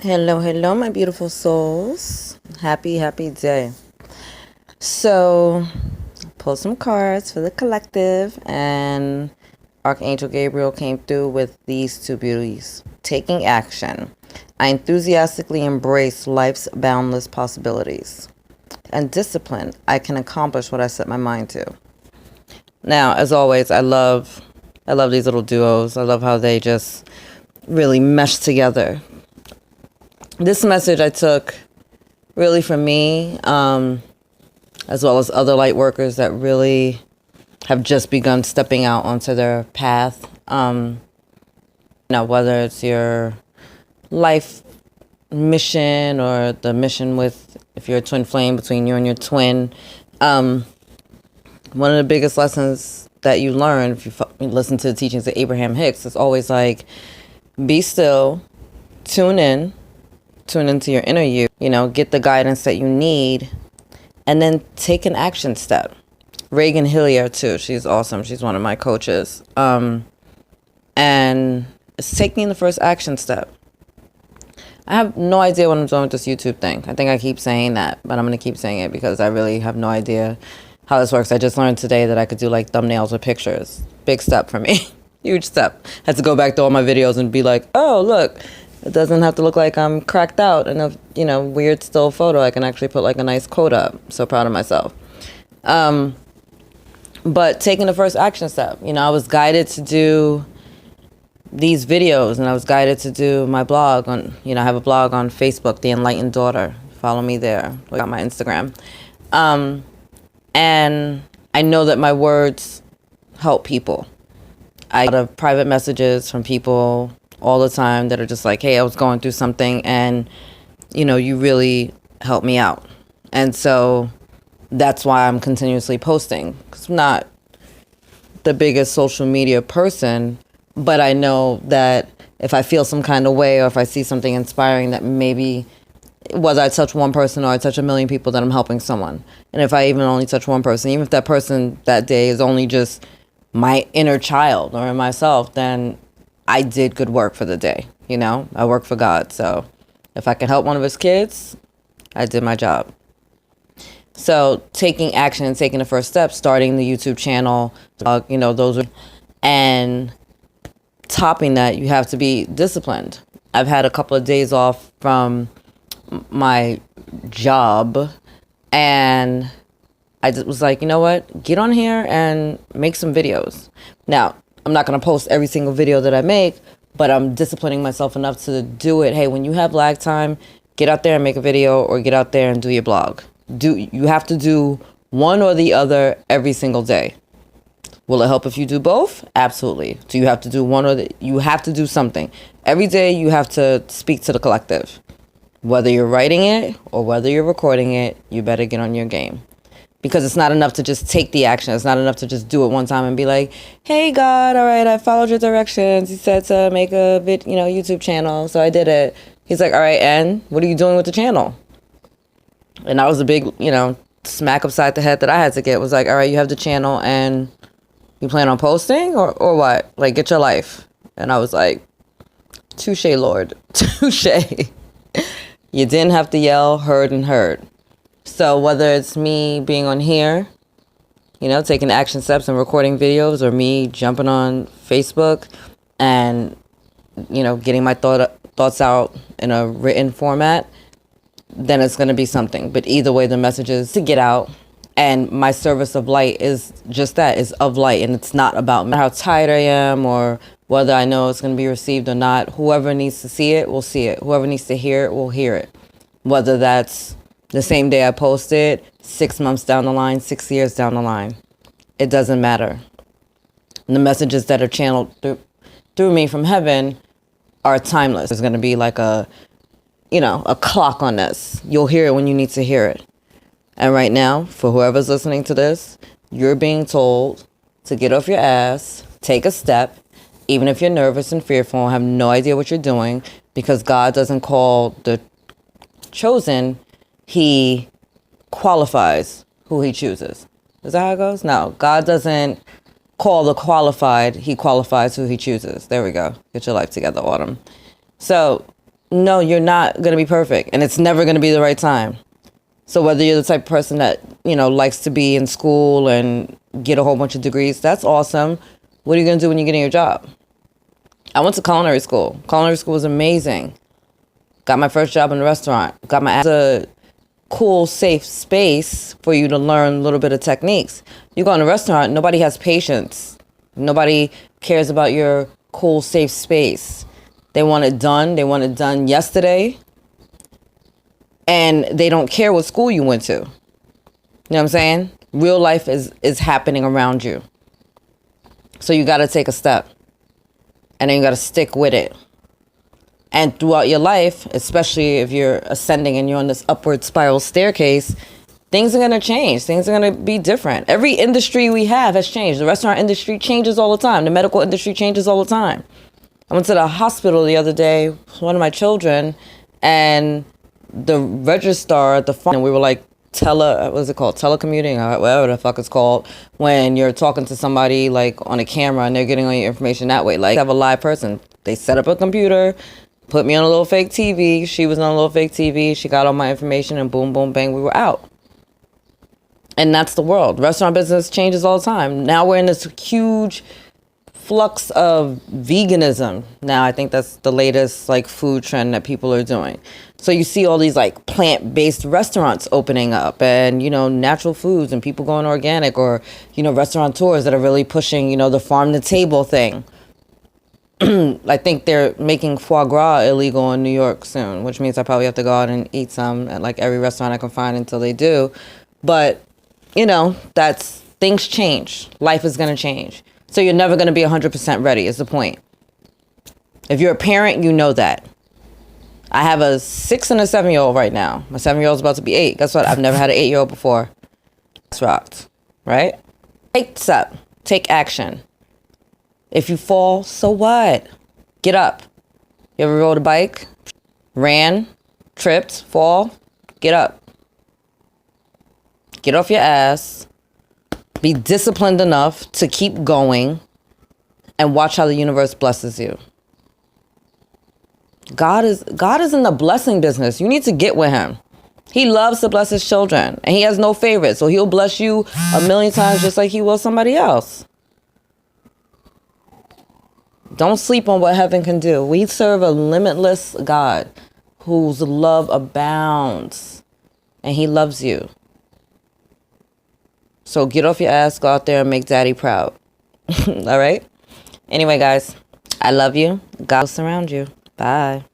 Hello, hello, my beautiful souls. Happy day. So, pull some cards for the collective, and Archangel Gabriel came through with these two beauties. Taking action. I enthusiastically embrace life's boundless possibilities. And discipline. I can accomplish what I set my mind to. Now, as always, I love these little duos. I love how they just really mesh together. This message I took really for me, as well as other light workers that really have just begun stepping out onto their path. Now, whether it's your life mission or the mission with, if you're a twin flame between you and your twin, one of the biggest lessons that you learn if you listen to the teachings of Abraham Hicks is always like, be still, tune into your inner you, get the guidance that you need, and then take an action step. Reagan Hillier too, she's awesome. She's one of my coaches. And it's taking the first action step. I have no idea what I'm doing with this YouTube thing. I think I keep saying that, but I'm going to keep saying it because I really have no idea how this works. I just learned today that I could do like thumbnails with pictures. Big step for me. Huge step. Had to go back to all my videos and be like, oh, look, it doesn't have to look like I'm cracked out in a, weird still photo. I can actually put like a nice quote up. So proud of myself. But taking the first action step, I was guided to do these videos, and I was guided to do my blog on, I have a blog on Facebook, The Enlightened Daughter. Follow me there. Look at my Instagram. And I know that my words help people. I get a lot of private messages from people all the time that are just like, hey, I was going through something and, you really helped me out. And so that's why I'm continuously posting. 'Cause I'm not the biggest social media person, but I know that if I feel some kind of way or if I see something inspiring, that maybe whether I touch one person or I touch a million people, that I'm helping someone. And if I even only touch one person, even if that person that day is only just my inner child or myself, then I did good work for the day. I work for God. So if I can help one of his kids, I did my job. So taking action and taking the first step, starting the YouTube channel, those are, and topping that, you have to be disciplined. I've had a couple of days off from my job, and I just was like, you know what? Get on here and make some videos. Now, I'm not going to post every single video that I make, but I'm disciplining myself enough to do it. Hey, when you have lag time, get out there and make a video, or get out there and do your blog. You have to do one or the other every single day. Will it help if you do both? Absolutely. Do you have to do you have to do something. Every day you have to speak to the collective. Whether you're writing it or whether you're recording it, you better get on your game. Because it's not enough to just take the action. It's not enough to just do it one time and be like, hey, God, all right, I followed your directions. You said to make a YouTube channel, so I did it. He's like, all right, and what are you doing with the channel? And that was a big, smack upside the head that I had to get. Was like, all right, you have the channel and you plan on posting or what? Like, get your life. And I was like, touche, Lord, touche. You didn't have to yell, heard and heard. So whether it's me being on here, taking action steps and recording videos, or me jumping on Facebook and, getting my thoughts out in a written format, then it's going to be something. But either way, the message is to get out. And my service of light is just that, is of light. And it's not about how tired I am or whether I know it's going to be received or not. Whoever needs to see it will see it. Whoever needs to hear it will hear it. Whether that's the same day I post it, 6 months down the line, 6 years down the line. It doesn't matter. And the messages that are channeled through me from heaven are timeless. There's going to be like a clock on this. You'll hear it when you need to hear it. And right now, for whoever's listening to this, you're being told to get off your ass, take a step, even if you're nervous and fearful and have no idea what you're doing, because God doesn't call the chosen, he qualifies who he chooses. Is that how it goes? No, God doesn't call the qualified, he qualifies who he chooses. There we go. Get your life together, Autumn. So no, you're not going to be perfect, and it's never going to be the right time. So whether you're the type of person that, likes to be in school and get a whole bunch of degrees, that's awesome. What are you going to do when you get in your job? I went to culinary school. Culinary school was amazing. Got my first job in a restaurant. Got my a cool, safe space for you to learn a little bit of techniques. You go in a restaurant, nobody has patience. Nobody cares about your cool, safe space. They want it done. They want it done yesterday. And they don't care what school you went to. You know what I'm saying? Real life is happening around you. So you got to take a step. And then you got to stick with it. And throughout your life, especially if you're ascending and you're on this upward spiral staircase, things are going to change. Things are going to be different. Every industry we have has changed. The restaurant industry changes all the time. The medical industry changes all the time. I went to the hospital the other day with one of my children, and the registrar at the front, and we were like, what's it called? Telecommuting, or whatever the fuck it's called, when you're talking to somebody like on a camera and they're getting all your information that way. Like, have a live person. They set up a computer, put me on a little fake TV. She was on a little fake TV. She got all my information, and boom, boom, bang, we were out. And that's the world. Restaurant business changes all the time. Now we're in this huge flux of veganism. Now I think that's the latest like food trend that people are doing. So you see all these like plant-based restaurants opening up, and natural foods, and people going organic, or restaurateurs that are really pushing the farm to table thing. I think they're making foie gras illegal in New York soon, which means I probably have to go out and eat some at like every restaurant I can find until they do. But that's, things change. Life is going to change. So you're never going to be 100% ready is the point. If you're a parent, you know that. I have a 6 and a 7-year-old right now. My 7-year-old's about to be 8. Guess what? I've never had an 8-year-old before. That's rocked, right? Take step. Take action. If you fall, so what? Get up. You ever rode a bike? Ran? Tripped? Fall? Get up. Get off your ass. Be disciplined enough to keep going, and watch how the universe blesses you. God is in the blessing business. You need to get with him. He loves to bless his children, and he has no favorites. So he'll bless you a million times just like he will somebody else. Don't sleep on what heaven can do. We serve a limitless God whose love abounds, and he loves you. So get off your ass, go out there and make daddy proud. All right? Anyway, guys, I love you. God will surround you. Bye.